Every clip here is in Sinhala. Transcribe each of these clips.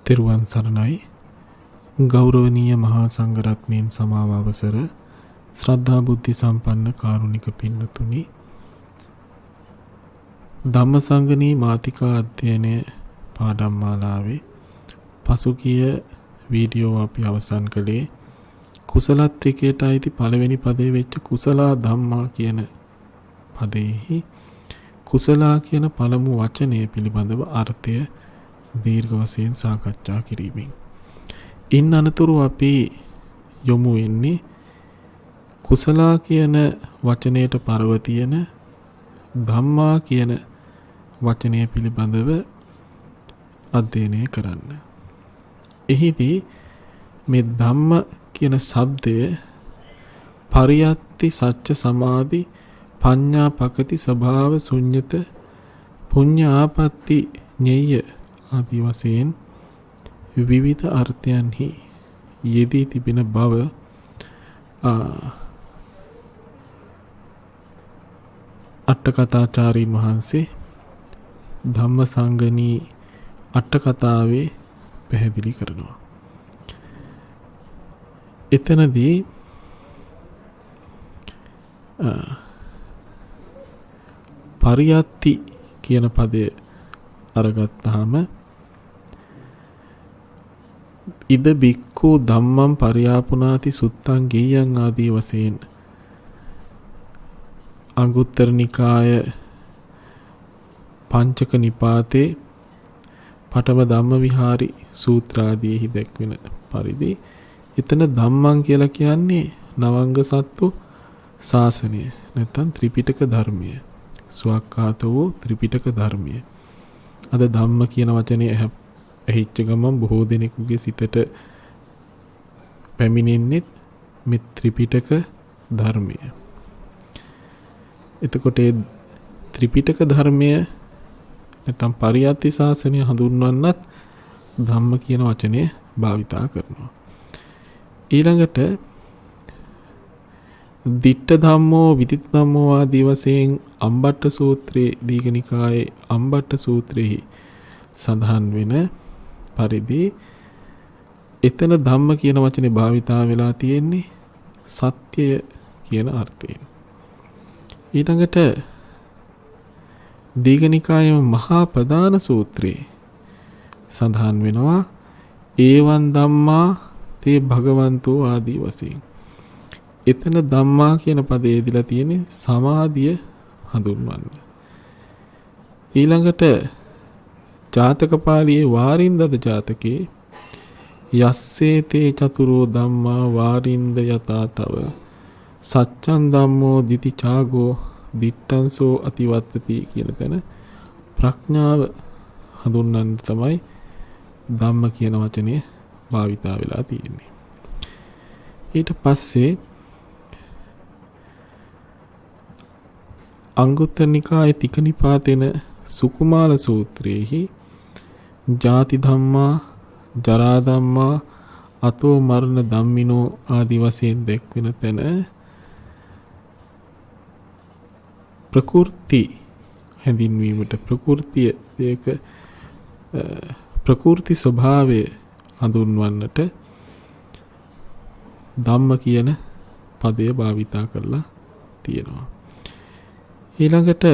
තෙරුවන් සරණයි. ගෞරවනීය මහා සංඝරත්නයන් සමාව අවසර ශ්‍රද්ධා බුද්ධ සම්පන්න කාරුණික පින්නතුනි, ධම්මසංගණී මාතිකා අධ්‍යයනය පාඩම් මාලාවේ පසුගිය වීඩියෝ අපි අවසන් කළේ කුසලත් එකේට අයිති පළවෙනි පදේ වෙච්ච කුසලා ධම්මා කියන පදෙහි කුසලා කියන පළමු වචනය පිළිබඳව අර්ථය දීර්ඝ වශයෙන් සාකච්ඡා කිරීමෙන් ඉන් අනතුරු අපි යොමු වෙන්නේ කුසලා කියන වචනයට පරව තියෙන ධම්මා කියන වචනය පිළිබඳව අධ්‍යයනය කරන්න. එහිදී මේ ධම්ම කියන શબ્දය පරියත්ති සච්ච සමාධි පඤ්ඤා පකති ස්වභාව ශුන්්‍යත පුඤ්ඤ ආපත්ති ඤෙය්‍ය ආදී වශයෙන් විවිධ අර්ථයන්හි යෙදී තිබෙන බව අට්ඨකථාචාර්යින් වහන්සේ ධම්මසංගණී අට්ඨකථාවේ පැහැදිලි කරනවා. එතනදී පරියත්ති කියන පදය අරගත්තාම ඉද බික්ඛු ධම්මං පරියාපුනාති සුත්තං ගේයං ආදී වශයෙන් අංගුත්තර නිකාය පංචක නිපාතේ පඨම ධම්ම විහාරි සූත්‍රාදීෙහි දැක්වෙන පරිදි එතන ධම්මං කියලා කියන්නේ නවංග සත්තු ශාසනය නැත්නම් ත්‍රිපිටක ධර්මය, ස්වකහාත වූ ත්‍රිපිටක ධර්මය. අද ධම්ම කියන වචනේ ඇහිච්ච ගමන් බොහෝ දෙනෙකුගේ සිතට පැමිණෙන්නේ මේ ත්‍රිපිටක ධර්මය. එතකොට ඒ ත්‍රිපිටක ධර්මය නැත්නම් පරියත්ති ශාසනය හඳුන්වන්නත් ධම්ම කියන වචනය භාවිතා කරනවා. ඊළඟට දිට්ඨ ධම්මෝ විදිත ධම්මෝ ආදී වශයෙන් අම්බට්ඨ සූත්‍රයේ දීඝනිකායේ අම්බට්ඨ සූත්‍රයේ සඳහන් වෙන පරිදි එතන ධම්ම කියන වචනේ භාවිතා වෙලා තියෙන්නේ සත්‍ය කියන අර්ථයෙන්. ඊළඟට දීඝනිකායේ මහා ප්‍රධාන සූත්‍රයේ සඳහන් වෙනවා ඒවං ධම්මා තේ භගවන්තෝ ආදී වශයෙන්. එතන ධම්මා කියන පදේ යෙදලා තියෙන්නේ සමාධිය හඳුන්වන්න. ඊළඟට ජාතක පාළියේ වාරින්දද ජාතකේ යස්සේ තේ චතුරෝ ධම්මා වාරින්ද යතා තව සච්ඡන් ධම්මෝ දිති චාගෝ දිට්ඨංසෝ අතිවත්තති කියන තැන ප්‍රඥාව හඳුන්වන්න තමයි ධම්ම කියන වචනේ භාවිතා වෙලා තියෙන්නේ. ඊට පස්සේ අංගුත්තර නිකායේ තික නිපාතේන සුකුමාල සූත්‍රයේහි ජාති ධම්මා ජරා ධම්මා අතෝ මරණ ධම්මිනෝ ආදී වශයෙන් දැක්වෙන තැන ප්‍රකෘති හැඳින්වීමට ප්‍රකෘතිය දෙක ප්‍රකෘති ස්වභාවය හඳුන්වන්නට ධම්ම කියන පදය භාවිතා කරලා තියෙනවා. ඊළඟට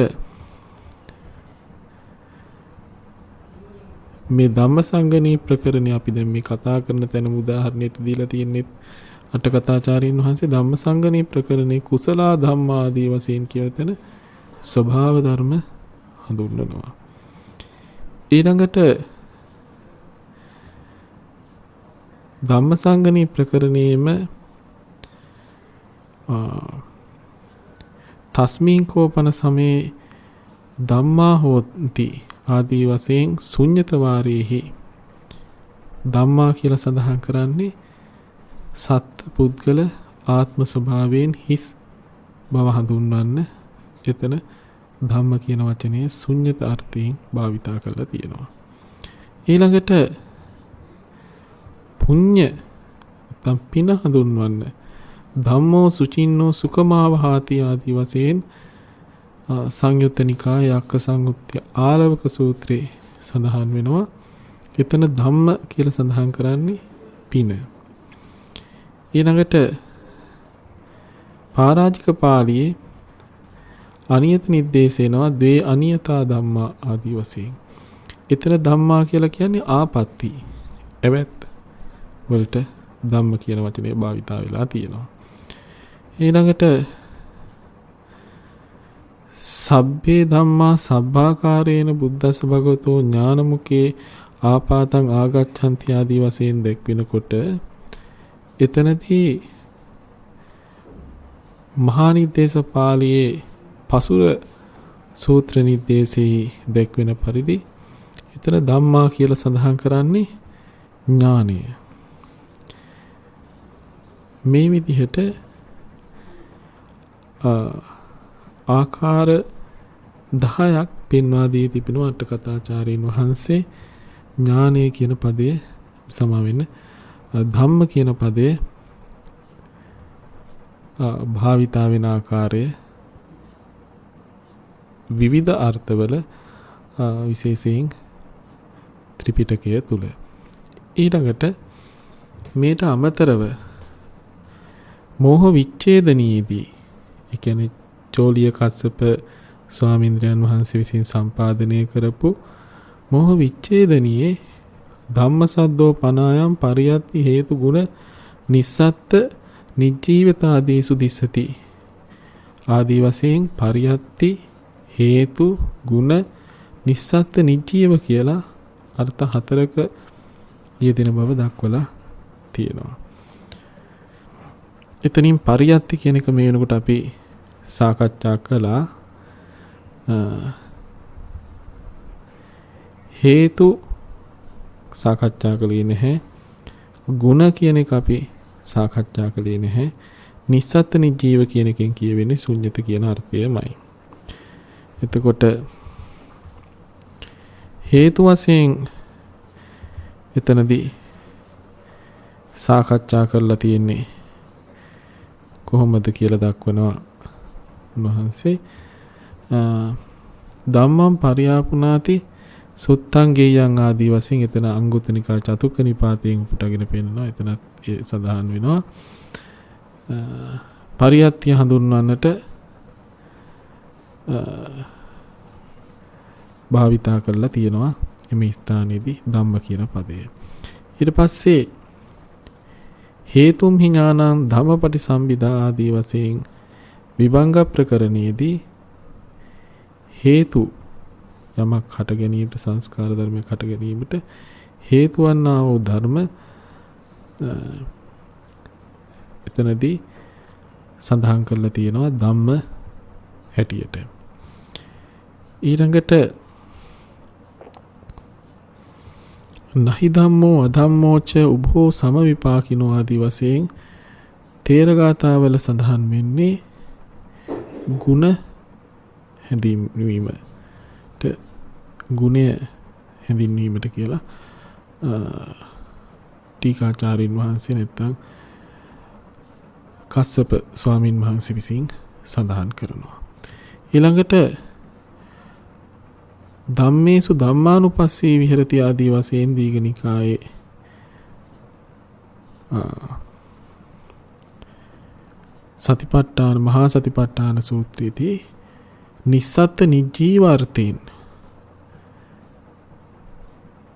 මේ ධම්මසංගණී ප්‍රකරණය අපි දැන් මේ කතා කරන තැන උදාහරණයක් දීලා තියෙන්නේ අටකථාචාර්යින් වහන්සේ ධම්මසංගණී ප්‍රකරණේ කුසලා ධම්මා ආදී වශයෙන් කියන තැන ස්වභාව ධර්ම හඳුන්වනවා. ඊළඟට ධම්මසංගණී ප්‍රකරණයේම තස්මින් කෝපන සමේ ධම්මා හෝති ආදී වශයෙන් ශුන්්‍යත වාරයේහි ධම්මා කියලා සඳහන් කරන්නේ සත්ත්ව පුද්ගල ආත්ම ස්වභාවයෙන් හිස් බව හඳුන්වන්න එතන ධම්ම කියන වචනේ ශුන්්‍යත අර්ථයෙන් භාවිතා කරලා තියෙනවා. ඊළඟට පුඤ්ඤ නැත්නම් පින හඳුන්වන්න ධම්මෝ සුචින්නෝ සුඛමාවහාති ආදී වශයෙන් සංයුත්ත නිකාය අක්ක සංයුත්ත ආලවක සූත්‍රයේ සඳහන් වෙනවා එතන ධම්ම කියලා සඳහන් කරන්නේ පින. ඊළඟට පාරාජික පාළියේ අනියත නිर्देशේනවා ද්වේ අනියතා ධම්මා ආදී වශයෙන්. එතන ධම්මා කියලා කියන්නේ ආපත්‍ති. එවැත් වලට ධම්ම කියන වචනේ භාවිතා වෙලා තියෙනවා. ඊළඟට සබ්බේ ධම්මා සබ්බාකාරේන බුද්දස්ස භගවතෝ ඥානමුකේ ආපාතං ආගච්ඡanti ආදී වශයෙන් දැක්වෙනකොට එතනදී මහා නිर्देश පාළියේ පසුර සූත්‍ර නිर्देशෙහි දැක්වෙන පරිදි එතන ධම්මා කියලා සඳහන් කරන්නේ ඥානය. මේ විදිහට ආකාර 10ක් පෙන්වා දී තිබෙන අට කථාචාර්යන් වහන්සේ ඥානය කියන පදයේ සමා වෙන ධම්ම කියන පදයේ භාවිතා වෙන ආකාරය විවිධ අර්ථවල විශේෂයෙන් ත්‍රිපිටකය තුල. ඊළඟට මේට අමතරව මෝහ විච්ඡේදනීයදී ඒ කියන්නේ චෝලිය කස්සප ස්වාමීන්ද්‍රයන් වහන්සේ විසින් සම්පාදනය කරපු මෝහ විච්ඡේදනීයේ ධම්මසද්දෝ පනායම් පරියත්ති හේතු ගුණ නිස්සත්ත නිජීවතාදීසු දිස්සති ආදී වශයෙන් පරියත්ති හේතු ගුණ නිස්සත්ත නිජීව කියලා අර්ථ 4ක යෙදෙන බව දක්වලා තියෙනවා. එතනින් පරියත්ති කියන එක මේ වෙනකොට අපි සාකච්ඡා කළා. හේතු සාකච්ඡා කළේ නැහැ. ගුණ කියන එක අපි සාකච්ඡා කළේ නැහැ. නිස්සත්ත නිජීව කියන එකෙන් කියවෙන්නේ ශුන්්‍යත කියන අර්ථයමයි. එතකොට හේතු වශයෙන් එතනදී සාකච්ඡා කරලා තියෙන්නේ කොහොමද කියලා දක්වනවා උන්වහන්සේ. ධම්මං පරියාපුනාති සුත්තං ගේයං ආදී වශයෙන් එතන අංගුත්තර නිකාය චතුක්ක නිපාතයෙන් උපුටගෙන පෙන්නනවා. එතනත් ඒ සඳහන් වෙනවා. පරියත්‍ය හඳුන්වන්නට භාවිතා කරලා තියෙනවා මේ ස්ථානයේදී ධම්ම කියන පදය. ඊට පස්සේ හේතුම් හි ඥානං ධම්මපටි සම්බිදා ආදී වශයෙන් විභංග ප්‍රකරණයේදී හේතු යමක් හට ගැනීමට සංස්කාර ධර්මයක් හට ගැනීමට හේතු වන්නා වූ ධර්ම එතනදී සඳහන් කරලා තියෙනවා ධම්ම හැටියට. ඊළඟට නහි ධම්මෝ අධම්මෝච උභෝ සම විපාකිනෝ ආදී වශයෙන් තේරගාථාවල සඳහන් වෙන්නේ ගුණ හැඳින්වීමට ගුණය හැඳින්වීමට කියලා ටීකාචාර්යින් වහන්සේ නැත්නම් කස්සප ස්වාමින් වහන්සේ විසින් සඳහන් කරනවා. ඊළඟට ධම්මේසු ධම්මානුපස්සී විහෙරති ආදී වශයෙන් දීඝනිකායේ සතිපට්ඨාන මහා සතිපට්ඨාන සූත්‍රයේදී නිස්සත්ත නිජීවාර්ථයෙන්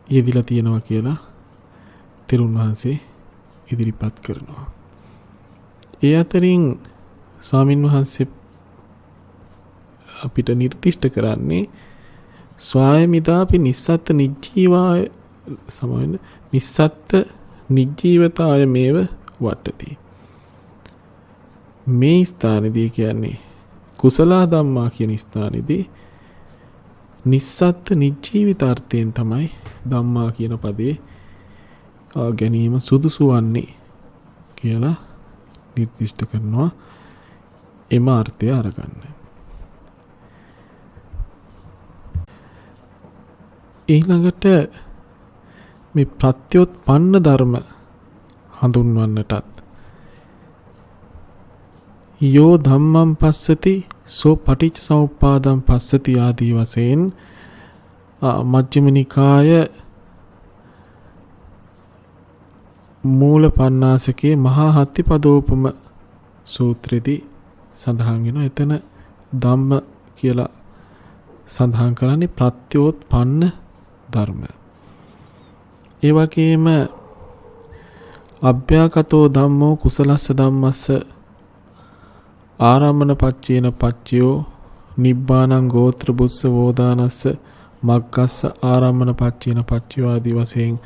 යෙදිලා තියෙනවා කියලා තෙරුන් වහන්සේ ඉදිරිපත් කරනවා. ඒ අතරින් ස්වාමින් වහන්සේ අපිට නිර්දිෂ්ට කරන්නේ ස්වායමිදාපි නිස්සත්ත නිජීවාය සමවෙන්න නිස්සත්ත නිජීවතාය මේව වට්ටති. මේ ස්ථානයේදී කියන්නේ කුසල ධම්මා කියන ස්ථානයේදී නිස්සත්ත නිජීවිතාර්ථයෙන් තමයි ධම්මා කියන පදේ ගැනීම සුදුසු වන්නේ කියලා නිර්දිෂ්ට කරනවා. එම අර්ථය අරගන්න. ඊළඟට මේ ප්‍රත්‍යෝත්පන්න ධර්ම හඳුන්වන්නටත් යෝ ධම්මං පස්සති සෝ පටිච්ච සමුප්පාදං පස්සති ආදී වශයෙන් මජ්ක්‍ධිම නිකාය මූල පණ්ණාසකේ මහා හත්තිපදෝපම සූත්‍රයේදී සඳහන් වෙනවා. එතන ධම්ම කියලා සඳහන් කරන්නේ ප්‍රත්‍යෝත්පන්න ධර්ම. ඒ වගේම අභ්‍යාකතෝ ධම්මෝ කුසලස්ස ධම්මස්ස ආරම්මන පච්චේන පච්චයෝ නිබ්බානං ගෝත්‍ර බුස්ස වෝදානස්ස මග්ගස්ස ආරම්මන පච්චේන පච්චයෝ ආදී වශයෙන්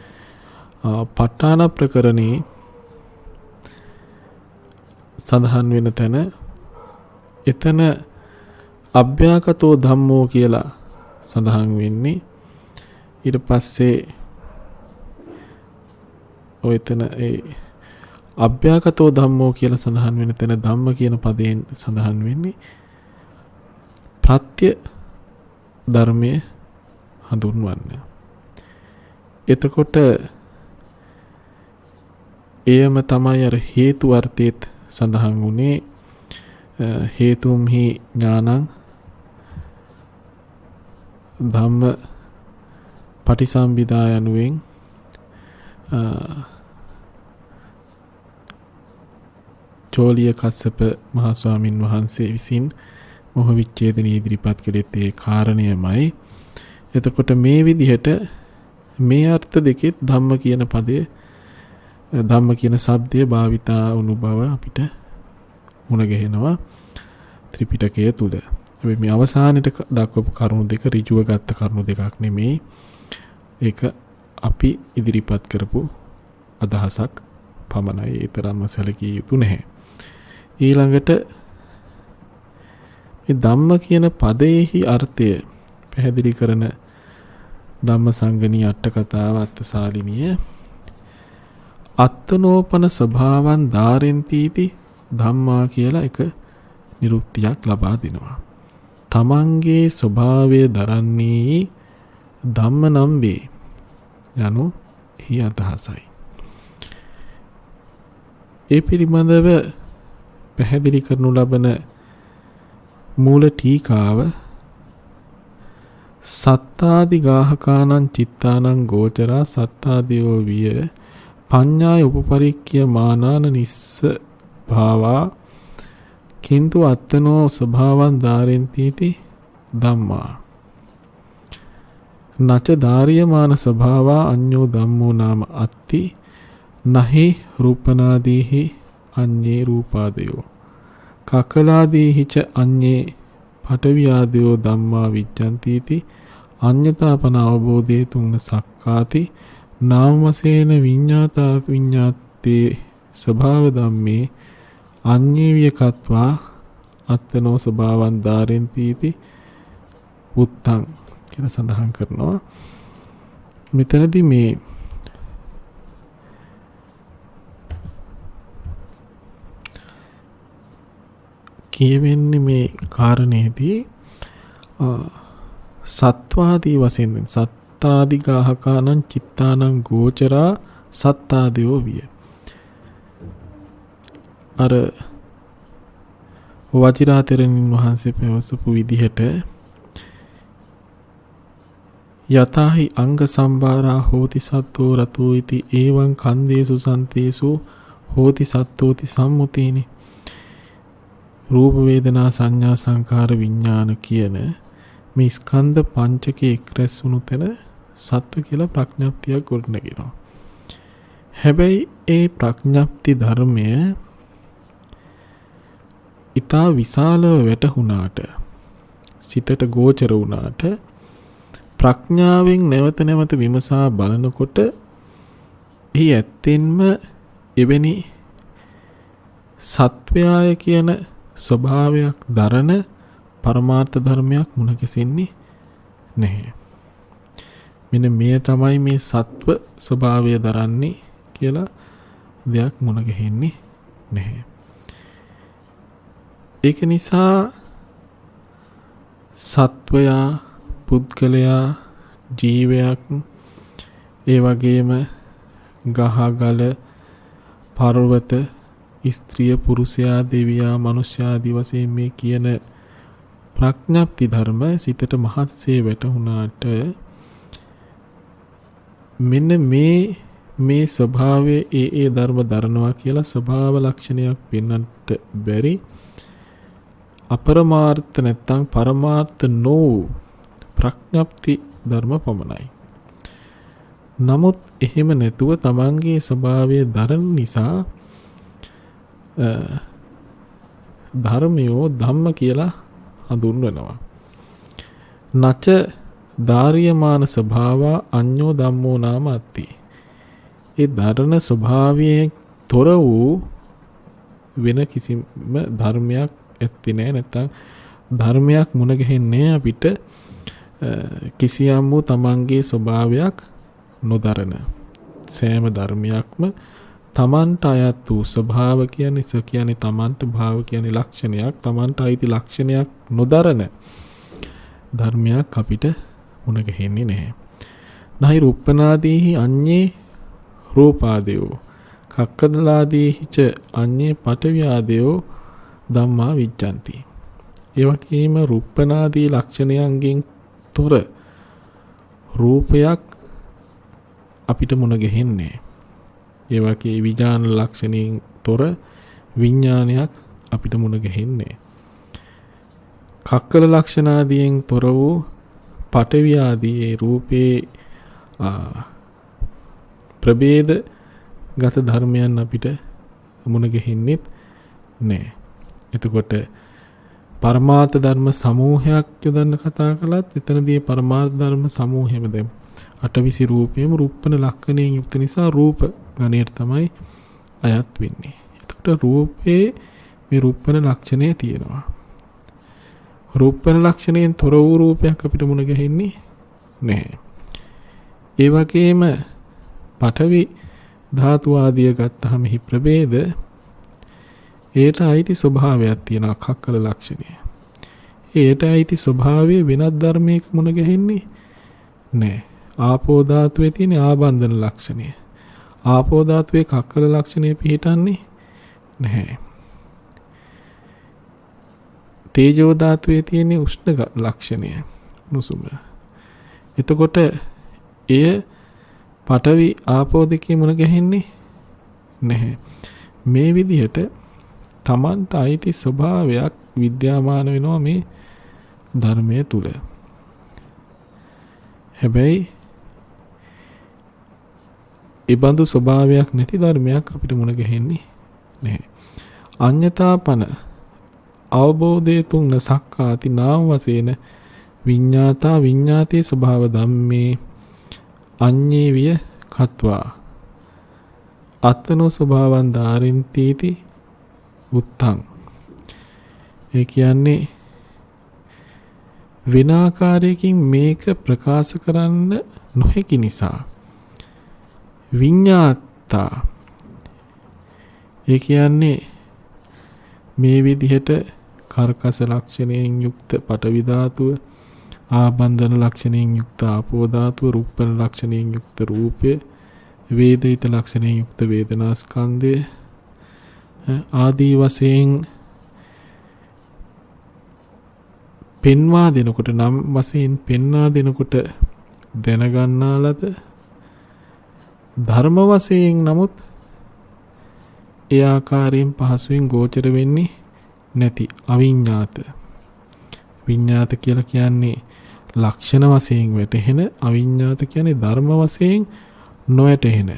ප ဋ ාණ ප්‍රකරණේ සඳහන් වෙන තැන එතන අභ්‍යාකතෝ ධම්මෝ කියලා සඳහන් වෙන්නේ. ඊට පස්සේ ඔය එතන ඒ අභ්‍යාකතෝ ධම්මෝ කියලා සඳහන් වෙන තැන ධම්ම කියන පදයෙන් සඳහන් වෙන්නේ ප්‍රත්‍ය ධර්මයේ හඳුන්වන්න. එතකොට එයම තමයි අර හේතු අර්ථයේත් සඳහන් වුණේ හේතුම්හි ඥානං ධම්ම පටිසම්භිදා යනුවෙන් චෝලිය කස්සප මහ ස්වාමින් වහන්සේ විසින් මොහ විච්ඡේදනී ඉදිරිපත් කළේත් ඒ කාරණයමයි. එතකොට මේ විදිහට මේ අර්ථ දෙකෙත් ධම්ම කියන පදයේ ධම්ම කියන શબ્දය භාවිතා වුණු බව අපිට මුණ ගැහෙනවා ත්‍රිපිටකය තුල. හැබැයි මේ අවසානයේ දක්වපු කරුණු දෙක ඍජුව ගත්ත කරුණු දෙකක් නෙමෙයි. ඒක අපි ඉදිරිපත් කරපු අදහසක් පමණයි. ඒ තරම්ම සැලකිය යුතු නැහැ. ඊළඟට මේ ධම්ම කියන පදයේහි අර්ථය පැහැදිලි කරන ධම්මසංගණී අට කතාව අත්තසාලිනිය අත්තනෝපන ස්වභාවන් ධාරෙන්තිති ධම්මා කියලා එක නිරුක්තියක් ලබා දෙනවා. තමන්ගේ ස්වභාවය දරන්නේ ධම්ම නම් වේ යනු එහි අදහසයි. ඒ පිළිබඳව පැහැදිලි කරනු ලබන මූල ටීකාව සත්තාදි ගාහකානං චිත්තානං ගෝචරා සත්තාදීෝ විය පඤ්ඤාය උපපරික්ඛ්‍ය මානාන නිස්ස භාවා කින්තු අත්තනෝ ස්වභාවං ධාරෙන්තිති ධම්මා නච ධාරියමාන ස්වභාවා අඤ්ඤෝ ධම්මෝ නාම අත්ති නහි රූපනාදීහි අඤ්ඤේ රූපාදයෝ කකලාදීහි ච අඤ්ඤේ පඨවියාදයෝ ධම්මා විජ්ජන්තිති අඤ්ඤතාපන අවබෝධේ තුන්න සක්කාති නාමසේන විඤ්ඤාතා විඤ්ඤාත්තේ ස්වභාව ධම්මේ අඤ්ඤේවියකත්වා අත්තනෝ ස්වභාවං ධාරෙන්තිති උත්තං කියලා සඳහන් කරනවා. මෙතනදී මේ කියවෙන්නේ මේ කාරණේදී සත්වාදී වශයෙන් සත්තාදි ගාහකානං චිත්තානං ගෝචරා සත්තාදයෝ විය. අර වජිරාතෙරණින් වහන්සේ පැවසපු විදිහට යතාහි අංග සම්භාරා හෝති සත්තෝ රතෝ ඉති ඒවං කන්දේසු සන්තේසු හෝති සත්තෝති සම්මුතේනි. රූප වේදනා සංඥා සංකාර විඥාන කියන මේ ස්කන්ධ පංචකයේ එක්රැස් වුණු තැන සත්ව කියලා ප්‍රඥප්තියක් ගොඩනගෙනවා. හැබැයි ඒ ප්‍රඥප්ති ධර්මය ඊටා විශාලව වැටහුණාට සිතට ගෝචර වුණාට ප්‍රඥාවෙන් නැවත නැවත විමසා බලනකොට එහි ඇත්තෙන්ම එවැනි සත්වයාය කියන ස්වභාවයක් දරන පරමාර්ථ ධර්මයක් මුණ ගැසෙන්නේ නැහැ. මෙන්න මේ තමයි මේ සත්ව ස්වභාවය දරන්නේ කියලා දෙයක් මුණ ගැහෙන්නේ නැහැ. ඒක නිසා සත්වයා පුද්ගලයා ජීවයක් ඒ වගේම ගහගල පර්වත ස්ත්‍රිය පුරුෂයා දෙවියා මනුෂ්‍ය ආදී වශයෙන් මේ කියන ප්‍රඥප්ති ධර්ම සිතට මහත්සේ වැටුණාට මෙන්න මේ මේ ස්වභාවයේ ඒ ධර්ම දරනවා කියලා ස්වභාව ලක්ෂණයක් පෙන්වන්නට බැරි අපරමාර්ථ නැත්තම් පරමාර්ථ නොවූ ප්‍රඥප්ති ධර්ම පමණයි. නමුත් එහෙම නැතුව තමන්ගේ ස්වභාවය දරන නිසා ධර්මයෝ ධම්ම කියලා හඳුන්වනවා. නච ධාර්යමාන ස්වභාවා අඤ්ඤෝ ධම්මෝ නාම අත්ති. ඒ ධර්ණ ස්වභාවයෙන් තොර වූ වෙන කිසිම ධර්මයක් ඇත්තේ නැහැ. නැත්තම් ධර්මයක් මුණ ගැහෙන්නේ අපිට කිසියම් වූ තමන්ගේ ස්වභාවයක් නොදරන සෑම ධර්මයක්ම තමන්ට අයත් වූ ස්වභාව කියන්නේ තමන්ට භාව කියන්නේ ලක්ෂණයක්, තමන්ට අයිති ලක්ෂණයක් නොදරන ධර්මයක් අපිට මුණ ගැහෙන්නේ නැහැ. නහි රුප්පනාදීහි අඤ්ඤේ රූපාදයෝ කක්කදලාදීහිච අඤ්ඤේ පඨවියාදයෝ ධම්මා විජ්ජಂತಿ. ඒ වගේම රුප්පනාදී ලක්ෂණයන්ගෙන් තොර රූපයක් අපිට මුණ ගැහෙන්නේ. ඒ වගේ විඥාන ලක්ෂණයෙන් තොර විඥානයක් අපිට මුණ ගැහෙන්නේ. කක්කල ලක්ෂණාදියෙන් තොර වූ පඨවි ආදී ඒ රූපේ ප්‍රභේද ගත ධර්මයන් අපිට මුණ ගැහෙන්නේ නැහැ. එතකොට පරමාර්ථ ධර්ම සමූහයක් යොදන්න කතා කළත් එතනදී පරමාර්ථ ධර්ම සමූහෙම දැන් අටවිසි රූපේම රූපණ ලක්ෂණයෙන් යුක්ත නිසා රූප ගණයට තමයි අයත් වෙන්නේ. එතකොට රූපේ මේ රූපණ ලක්ෂණය තියෙනවා. රූපණ ලක්ෂණයෙන් තොර වූ රූපයක් අපිට මුණ ගැහෙන්නේ නැහැ. ඒ වගේම පඨවි ධාතු ආදිය ගත්තාම හි ප්‍රභේද ඒට අයිති ස්වභාවයක් තියෙනවා කක්කල ලක්ෂණය. ඒට අයිති ස්වභාවය වෙනත් ධර්මයක මුණ ගැහෙන්නේ නැහැ. ආපෝ ධාතුවේ තියෙන ආබන්ධන ලක්ෂණය. ආපෝ ධාතුවේ කක්කල ලක්ෂණය පිහිටන්නේ නැහැ. තේජෝ ධාතුවේ තියෙන උෂ්ණ ලක්ෂණය නුසුම. එතකොට එය පඨවි ආපෝ දෙකේ මුණ ගැහෙන්නේ නැහැ. මේ විදිහට තමන්ට අයිති ස්වභාවයක් විද්‍යාමාන වෙනවා මේ ධර්මයේ තුල. හැබැයි ඒ බඳු ස්වභාවයක් නැති ධර්මයක් අපිට මුණ ගැහෙන්නේ නැහැ. අඤ්ඤතාපන අවබෝධයේ තුන සක්කාති නාම වශයෙන් විඤ්ඤාතා විඤ්ඤාතේ ස්වභාව ධම්මේ අඤ්ඤේ විය කତ୍වා අත්නෝ ස්වභාවං ධාරින්තිති උත්තං. ඒ කියන්නේ වෙන ආකාරයකින් මේක ප්‍රකාශ කරන්න නොහැකි නිසා විඤ්ඤාතා ඒ කියන්නේ මේ විදිහට කර්කස ලක්ෂණයෙන් යුක්ත පඨවි ධාතුව, ආබන්ධන ලක්ෂණයෙන් යුක්ත ආපෝ ධාතුව, රූපන ලක්ෂණයෙන් යුක්ත රූපය, වේදිත ලක්ෂණයෙන් යුක්ත වේදනා ස්කන්ධය ආදී වශයෙන් පෙන්වා දෙනකොට නම් වශයෙන් පෙන්වා දෙනකොට දැනගන්නා ලද ධර්ම වශයෙන් නමුත් ඒ ආකාරයෙන් පහසුවෙන් ගෝචර වෙන්නේ නැති අවිඤ්ඤාත. විඤ්ඤාත කියලා කියන්නේ ලක්ෂණ වශයෙන් වැටහෙන, අවිඤ්ඤාත කියන්නේ ධර්ම වශයෙන් නොවැටහෙන.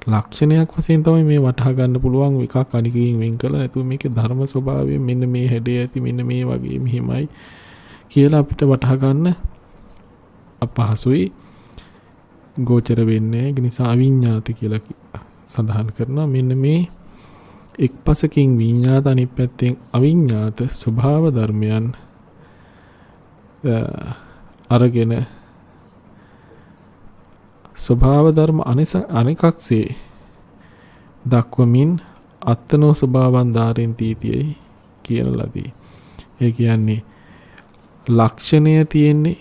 ලක්ෂණයක් වශයෙන් තමයි මේ වටහා ගන්න පුළුවන් එකක් අනිකකින් වෙන් කළා. නැතුව මේකේ ධර්ම ස්වභාවය මෙන්න මේ හැඩය ඇති, මෙන්න මේ වගේ මෙහිමයි කියලා අපිට වටහා ගන්න අපහසුයි, ගෝචර වෙන්නේ. ඒ නිසා අවිඤ්ඤාත කියලා සඳහන් කරනවා. මෙන්න මේ එක්පසකින් විඤ්ඤාත අනිත් පැත්තෙන් අවිඤ්ඤාත ස්වභාව ධර්මයන් අරගෙන ස්වභාව ධර්ම අනෙකක්සේ දක්වමින් අත්තනෝ ස්වභාවං ධාරින්තිතියි කියන ලදී. ඒ කියන්නේ ලක්ෂණය තියෙන්නේ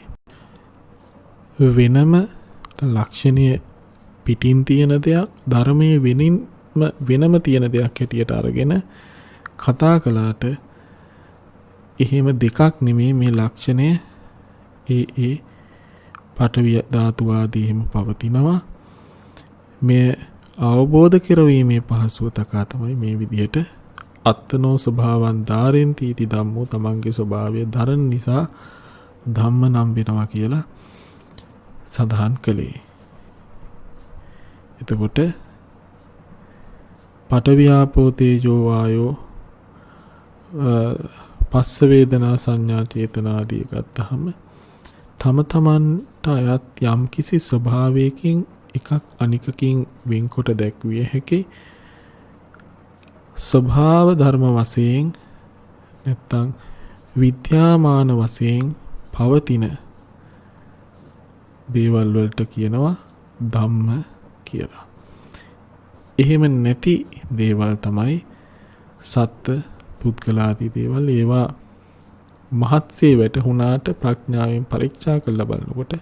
වෙනම ලක්ෂණය පිටින් තියෙන දෙයක් ධර්මයේ වෙනම තියෙන දෙයක් හැටියට අරගෙන කතා කළාට එහෙම දෙකක් නෙමෙයි මේ ලක්ෂණය ඒ පඨවි ධාතු ආදී එහෙම පවතිනවා. මේ අවබෝධ කරවීමේ පහසුව තකා තමයි මේ විදිහට අත්තනෝ ස්වභාවන් ධාරෙන්ති इति ධම්මෝ තමන්ගේ ස්වභාවය දරන නිසා ධම්ම නම් වෙනවා කියලා සඳහන් කළේ. එතකොට පඨවි ආපෝ තේජෝ වායෝ පස්ස වේදනා සංඥා චේතනා ආදී ගත්තහම තම තමන්ට අයත් යම් කිසි ස්වභාවයකින් එකක් අනිකකින් වෙන්කොට දැක්විය හැකි ස්වභාව ධර්ම වශයෙන් නැත්තම් විද්‍යාමාන වශයෙන් පවතින දේවල් වලට කියනවා ධම්ම කියලා. එහෙම නැති දේවල් තමයි සත්ත්ව පුද්ගලාදී දේවල්. ඒවා මහත්සේ වැටහුණාට ප්‍රඥාවෙන් පරීක්ෂා කරලා බලනකොට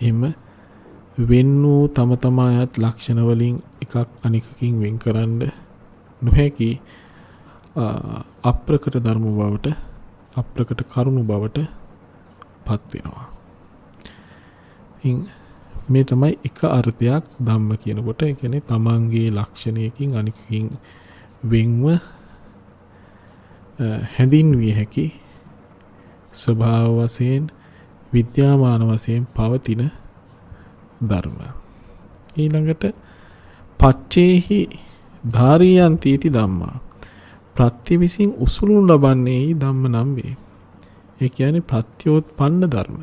එහෙම වෙන් වූ තම තමායත් ලක්ෂණ වලින් එකක් අනිකකින් වෙන් කරන්න නොහැකි අප්‍රකට ධර්ම බවට අප්‍රකට කරුණු බවට පත් වෙනවා. මේ තමයි එක අර්ථයක් ධම්ම කියනකොට. ඒ කියන්නේ තමන්ගේ ලක්ෂණයකින් අනිකකින් වෙන්ව හැඳින්විය හැකි ස්වභාව වශයෙන් විද්‍යාමාන වශයෙන් පවතින ධර්ම. ඊළඟට පච්චේහි ධාරියන්ති इति ධම්මා. ප්‍රත්‍ය විසින් උසුලු ලබන්නේ ධම්ම නම් වේ. ඒ කියන්නේ ප්‍රත්‍යෝත්පන්න ධර්ම.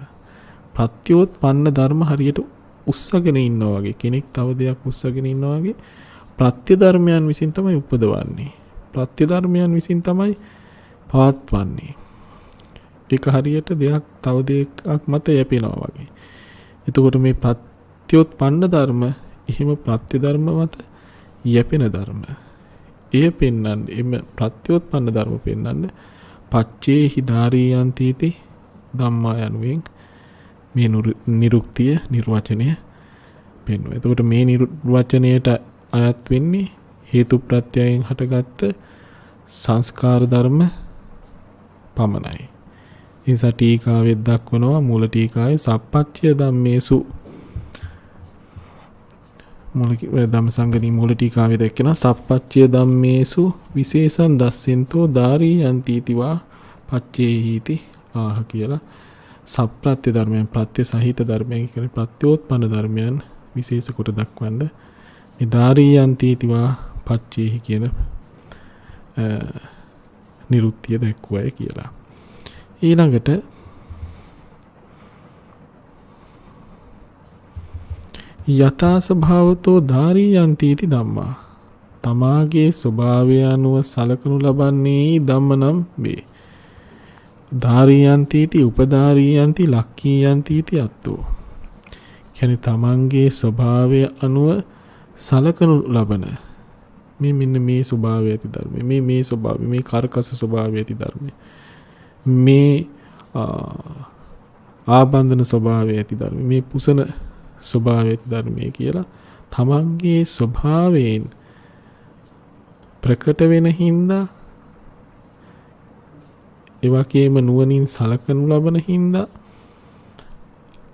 ප්‍රත්‍යෝත්පන්න ධර්ම හරියට උස්සගෙන ඉන්නවා වගේ, කෙනෙක් තව දෙයක් උස්සගෙන ඉන්නවා වගේ ප්‍රත්‍ය ධර්මයන් විසින් තමයි උපදවන්නේ. ප්‍රත්‍ය ධර්මයන් විසින් තමයි පවත්වන්නේ. ඒක හරියට දෙයක් තව දෙයක් මත යැපෙනවා වගේ. එතකොට මේ ප්‍රත්‍යෝත්පන්න ධර්ම එහෙම ප්‍රත්‍ය ධර්ම මත යැපෙන ධර්ම. එය පෙන්වන්නේ එම ප්‍රත්‍යෝත්පන්න ධර්ම පෙන්වන්නේ පච්චේහි ධාරියන්ති इति ධම්මා යනුවෙන් මේ නිරුක්තිය නිර්වචනය පෙන්වනවා. එතකොට මේ නිර්වචනයට අයත් වෙන්නේ හේතු ප්‍රත්‍යයෙන් හටගත්ත සංස්කාර ධර්ම පමණයි. ඉතින් ටීකාවෙත් දක්වනවා මූල ටීකාවේ සප්පච්චය ධම්මේසු ධම්මසංගණී මූල ටීකාවේ දැක්කන සප්පච්චය ධම්මේසු විශේෂං දස්සෙන්තෝ ධාරියන්ති इति වා පච්චේහිති ආහ කියලා සප්‍රත්‍ය ධර්මයන් ප්‍රත්‍ය සහිත ධර්මයන් කියන ප්‍රත්‍යෝත්පන්න ධර්මයන් විශේෂ කොට දක්වන්න මේ ධාරියන්ති इति වා පච්චේහි කියන නිරුක්තිය දැක්වුවයි කියලා. ඊළඟට යථා ස්වභාවතෝ ධාරියන්ති इति ධම්මා. තමාගේ ස්වභාවය අනුව සලකනු ලබන්නේ ධම්ම නම් වේ. ධාරියන්ති इति උපධාරියන්ති ලක්ඛීයන්ති इति අත්තෝ. කියන්නේ තමන්ගේ ස්වභාවය අනුව සලකනු ලබන මෙන්න මේ ස්වභාවය ඇති ධර්ම. මේ ස්වභාවය, මේ කර්කස ස්වභාවය ඇති ධර්ම. මේ ආබන්ධන ස්වභාවය ඇති ධර්ම. මේ පුසන ස්වභාවය ඇති ධර්මයේ කියලා තමන්ගේ ස්වභාවයෙන් ප්‍රකට වෙන හින්දා එවැකේම නුවණින් සලකනු ලබන හින්දා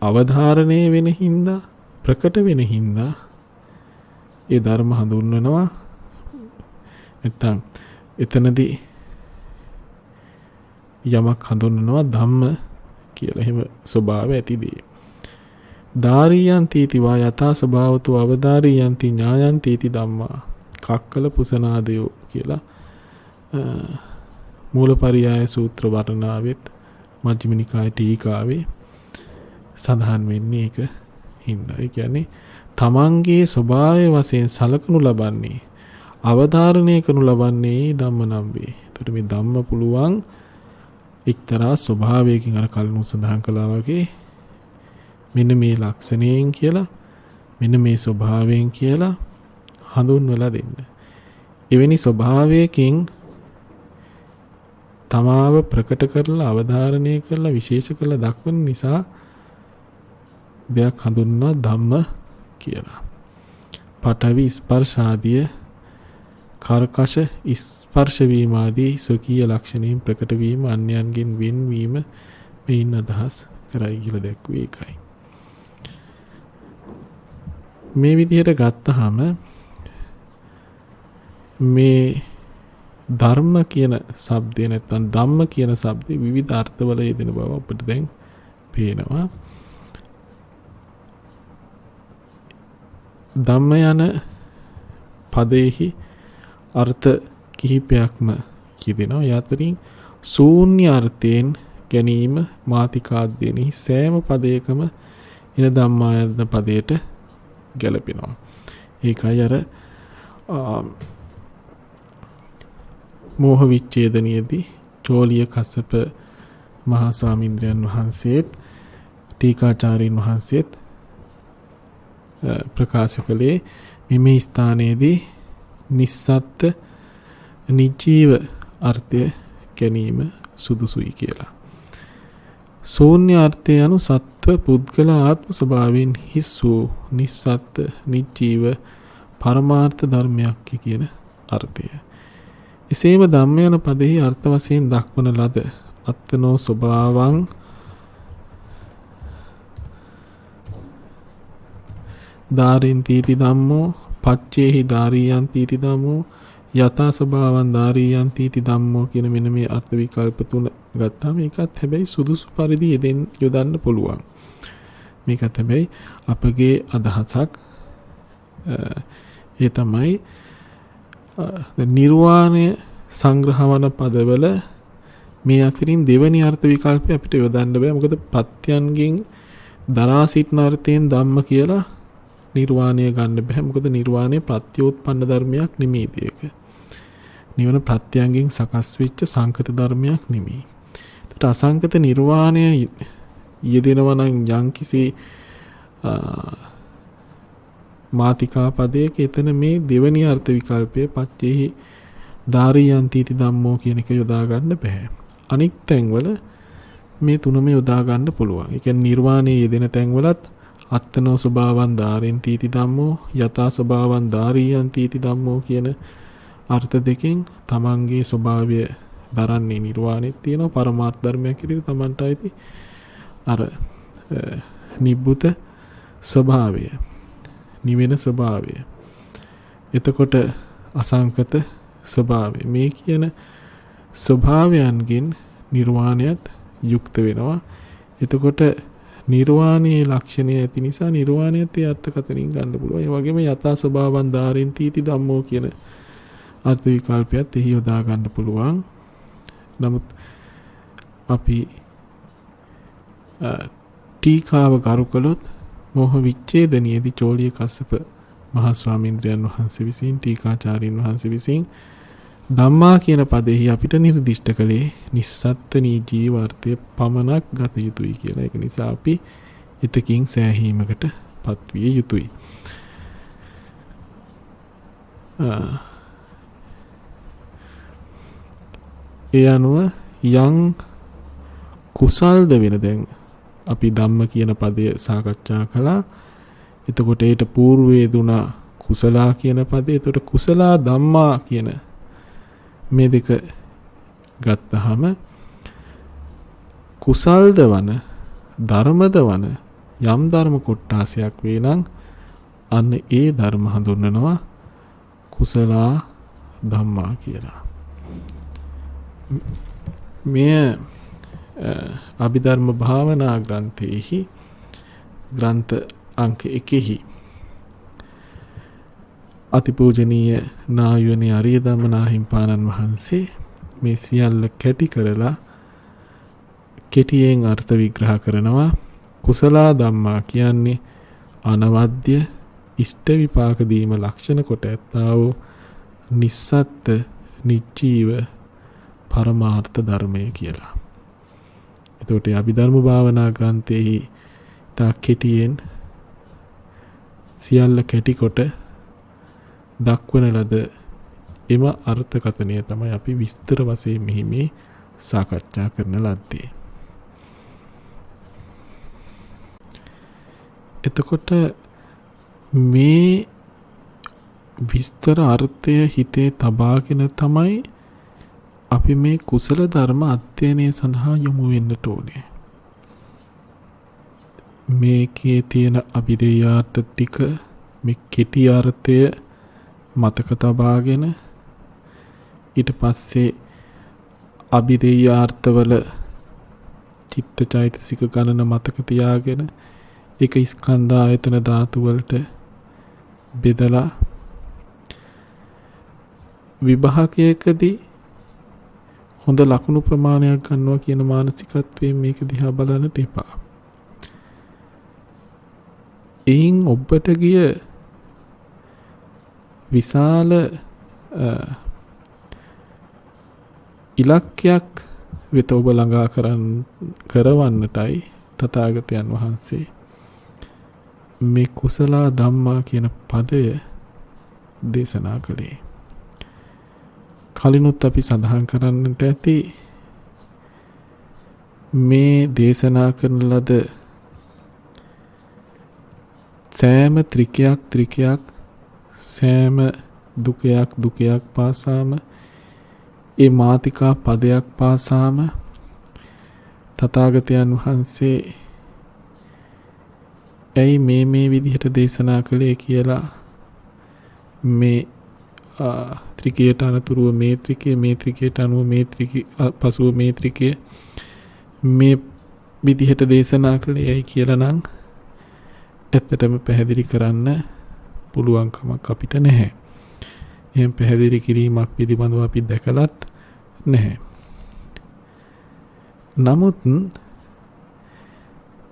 අවධාරණය වෙන හින්දා ප්‍රකට වෙන හින්දා ඒ ධර්ම හඳුන්වනවා. නැත්නම් එතනදී යමක් හඳුන්වනවා ධම්ම කියලා. එහෙම ස්වභාවය ඇතිදී. ධාරියන්ති इति වා යථා ස්වභාවතු අවධාරියන්ති ඥායන්ති इति ධම්මා. කක්කල පුසනාදයෝ කියලා මූලපරියාය සූත්‍ර වර්ණනාවෙත් මජ්ක්‍ධිම නිකායේ ටීකාවේ සඳහන් වෙන්නේ ඒක හින්දා. ඒ කියන්නේ තමන්ගේ ස්වභාවය වශයෙන් සලකනු ලබන්නේ අවධාරණය කරනු ලබන්නේ ධම්ම නම් වේ. එතකොට මේ ධම්ම පුළුවන් එක්තරා ස්වභාවයකින් අර කලින් සඳහන් කළා වගේ මෙන්න මේ ලක්ෂණයෙන් කියලා මෙන්න මේ ස්වභාවයෙන් කියලා හඳුන්වලා දෙන්න. එවැනි ස්වභාවයකින් තමාව ප්‍රකට කරලා අවධාරණය කරලා විශේෂ කරලා දක්වන නිසා දෙයක් හඳුන්වනවා ධම්ම කියලා. පඨවි ස්පර්ශාදිය කර්කශ ස්පර්ශ වීම ආදී ස්වකීය ලක්ෂණයෙන් ප්‍රකට වීම අන්‍යයන්ගෙන් වෙන්වීම මේන් අදහස් කරයි කියලා දැක්වේ ඒකයි. මේ විදිහට ගත්තහම මේ ධර්ම කියන શબ્දය නැත්නම් ධම්ම කියන શબ્දේ විවිධ අර්ථවල යෙදෙන බව අපිට දැන් පේනවා. ධම්ම යන පදේහි අර්ථ කිහිපයක්ම කියදෙනවා. ඒ අතරින් ශූන්‍ය අර්ථයෙන් ගැනීම මාතිකාද්‍යයෙහි සෑම පදයකම එන ධම්මායතන පදයට ගැලපෙනවා. ඒකයි අර මෝහ විච්ඡේදනියේදී චෝලිය කස්සප මහා ස්වාමීන්ද්‍රයන් වහන්සේත් ටීකාචාර්යින් වහන්සේත් ප්‍රකාශ කළේ මේ ස්ථානයේදී නිස්සත්ත්‍ය නිජීව අර්ථය ගැනීම සුදුසුයි කියලා. ශූන්‍ය අර්ථය anu සත්ව පුද්ගල ආත්ම ස්වභාවයෙන් හිස් වූ නිස්සත්ත්‍ය නිජීව පරමාර්ථ ධර්මයක් කියන අර්ථය. එසේම ධම්ම යන පදෙහි අර්ථ වශයෙන් දක්වන ලද අත්තනෝ ස්වභාවං ධාරින් තීති ධම්මෝ පච්චේහි ධාරියන් තීති ධම්මෝ යථා ස්වභාවං ධාරියන් තීති ධම්මෝ කියන මෙන්න මේ අර්ථ විකල්ප තුන ගත්තාම ඒකත් හැබැයි සුදුසු පරිදි යොදන්න පුළුවන්. මේකත් හැබැයි අපගේ අදහසක් ඒ තමයි නිර්වාණය සංග්‍රහ වන පදවල මේ අතරින් දෙවැනි අර්ථ විකල්පය අපිට යොදන්න බෑ. මොකද පත්‍යයන්ගෙන් දරා සිටින අර්ථයෙන් ධම්ම කියලා නිර්වාණය ගන්න බෑ. මොකද නිර්වාණය ප්‍රත්‍යෝත්පන්න ධර්මයක් නෙමෙයි ඒක. නිවන ප්‍රත්‍යයන්ගෙන් සකස් වෙච්ච සංකත ධර්මයක් නෙමෙයි. ඒකට අසංකත නිර්වාණය යෙදෙනවා නම් යම්කිසි මාතිකා පදයක එතන මේ දෙවැනි අර්ථ විකල්පය පච්චේහි ධාරියන්ති इति ධම්මෝ කියන එක යොදා ගන්න බෑ. අනික් තැන්වල මේ තුනම යොදා ගන්න පුළුවන්. ඒ කියන්නේ නිර්වාණයේ යෙදෙන තැන්වලත් අත්තනෝ ස්වභාවං ධාරෙන්ති इति ධම්මෝ යථා ස්වභාවං ධාරියන්ති इति ධම්මෝ කියන අර්ථ දෙකෙන් තමන්ගේ ස්වභාවය දරන්නේ නිර්වාණෙත් තියෙනවා. පරමාර්ථ ධර්මයක් විදිහට තමන්ට ඇති අර නිබ්බුත ස්වභාවය නිවෙන ස්වභාවය. එතකොට අසංකත ස්වභාවය. මේ කියන ස්වභාවයන්ගෙන් නිර්වාණයත් යුක්ත වෙනවා. එතකොට නිර්වාණයේ ලක්ෂණය ඇති නිසා නිර්වාණයත් ඒ අර්ථකථනින් ගන්න පුළුවන්. ඒ වගේම යථා ස්වභාවං ධාරෙන්ති इति ධම්මෝ කියන අර්ථ විකල්පයත් එහි යොදා ගන්න පුළුවන්. නමුත් අපි ටීකාව කරු කළොත් මෝහ විච්ඡේදනියේදී චෝලිය කස්සප මහා ස්වාමීන්ද්‍රයන් වහන්සේ විසින් ටීකාචාර්යින් වහන්සේ විසින් ධම්මා කියන පදෙහි අපිට නිර්දිෂ්ට කළේ නිස්සත්ත්‍ය නීජීව අර්ථය පමණක් ගත යුතුයි කියලා. ඒක නිසා අපි එතකින් සෑහීමකට පත්විය යුතුයි. ඒ අනුව යම් කුසල්ද වෙන දැන් අපි ධම්ම කියන පදය සාකච්ඡා කළා. එතකොට ඒට పూర్වයේ දුනා කුසලා කියන පදේ. එතකොට කුසලා ධම්මා කියන මේ දෙක ගත්තහම කුසල්ද වන ධර්මද වන යම් ධර්ම කොටාසයක් වේ නම් අන්න ඒ ධර්ම හඳුන්වනවා කුසලා ධම්මා කියලා. මෙය අභිධර්ම භාවනා ග්‍රන්ථයේහි ග්‍රන්ථ අංක 1 අතිපූජනීය නායුවනේ අරිය ධම්ම නාහිම්පාණන් වහන්සේ මේ සියල්ල කැටි කරලා කෙටියෙන් අර්ථ විග්‍රහ කරනවා. කුසලා ධම්මා කියන්නේ අනවද්‍ය ඉෂ්ට විපාක දීම ලක්ෂණ කොට ඇත්තා වූ නිස්සත්ත්‍ය නිජීව පරමාර්ථ ධර්මය කියලා. එතකොට අභිධර්ම භාවනා ග්‍රන්ථයේහි තා කෙටියෙන් සියල්ල කැටි කොට දක්වන ලද එම අර්ථකථනය තමයි අපි විස්තර වශයෙන් මෙහි මේ සාකච්ඡා කරන ලද්දේ. එතකොට මේ විස්තර අර්ථය හිතේ තබාගෙන තමයි අපි මේ කුසල ධර්ම අධ්‍යයනය සඳහා යොමු වෙන්නට ඕනේ. මේකේ තියෙන අභිධේයාර්ථ ටික මේ කෙටි අර්ථය මතක තබාගෙන ඊට පස්සේ අභිදේය අර්ථවල චිත්තචෛතසික ගණන මතක තියාගෙන ඒක ස්කන්ධ ආයතන ධාතු වලට බෙදලා විභාගයකදී හොඳ ලකුණු ප්‍රමාණයක් ගන්නවා කියන මානසිකත්වයෙන් මේක දිහා බලන්නට එපා. එයින් ඔබට ගිය විශාල ඉලක්කයක් වෙත ඔබ ළඟා කරවන්නටයි තථාගතයන් වහන්සේ මේ කුසල ධම්මා කියන පදය දේශනා කළේ. කලිනුත් අපි සඳහන් කරන්නට ඇති මේ දේශනා කරන ලද සෑම ත්‍රිකයක් සෑම දුකයක් පාසාම ඒ මාතිකා පදයක් පාසාම තථාගතයන් වහන්සේ ඇයි මේ විදිහට දේශනා කළේ කියලා මේ ත්‍රිකයට අනතුරුව මේ ත්‍රිකයට අනුව මේ පසුව මේ ත්‍රිකය මේ විදිහට දේශනා කළේ ඇයි කියලා නම් ඇත්තටම පැහැදිලි කරන්න පුළුවන් කමක් අපිට නැහැ. එහෙන් පැහැදිලි කිරීමක් පිළිබඳව අපි දැකලත් නැහැ. නමුත්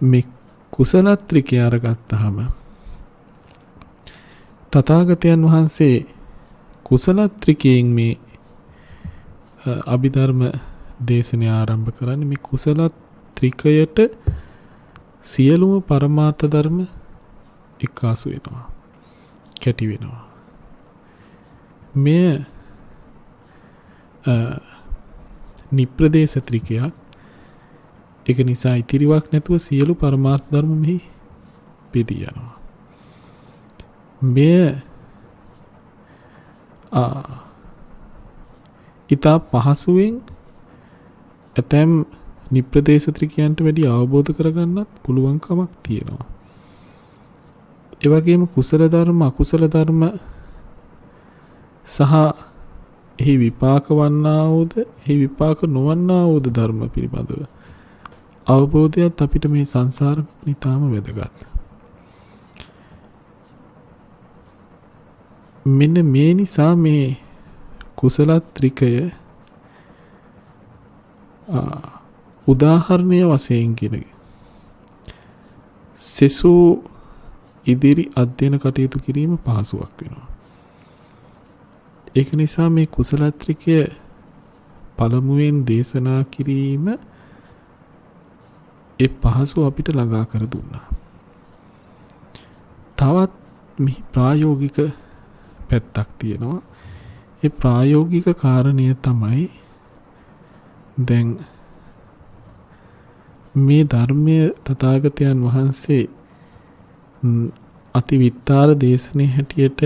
මේ කුසල ත්‍රිකය අරගත්තාම තථාගතයන් වහන්සේ කුසල ත්‍රිකයෙන් මේ අභිධර්ම දේශනය ආරම්භ කරන්නේ මේ කුසල ත්‍රිකයට සියලුම පරමාර්ථ ධර්ම එක්කාසු වෙනවා, කැටි වෙනවා. මෙය නිප්‍රදේශ ත්‍රිකයක්. ඒක නිසා ඉතිරිවක් නැතුව සියලු පරමාර්ථ ධර්ම මෙහි බෙදී යනවා. මෙය ඉතා පහසුවෙන් ඇතැම් නිප්‍රදේශ ත්‍රිකයන්ට වැඩි අවබෝධ කරගන්නත් පුළුවන්කමක් තියෙනවා. ඒ වගේම කුසල ධර්ම අකුසල ධර්ම සහ එහි විපාක වන්නා වූද එහි විපාක නොවන්නා වූද ධර්ම පිළිබඳව අවබෝධයත් අපිට මේ සංසාර නිතාම වැදගත්. මෙන්න මේ නිසා මේ කුසල ත්‍රිකය උදාහරණය වශයෙන් ගෙන සෙසු ඉදිරි අධ්‍යයන කටයුතු කිරීම පහසුවක් වෙනවා. ඒක නිසා මේ කුසල ත්‍රිකය පළමුවෙන් දේශනා කිරීම ඒ පහසු අපිට ළඟා කර දුන්නා. තවත් මේ ප්‍රායෝගික පැත්තක් තියෙනවා. ඒ ප්‍රායෝගික කාරණය තමයි දැන් මේ ධර්මය තථාගතයන් වහන්සේ අති විත්තාර දේශනේ හැටියට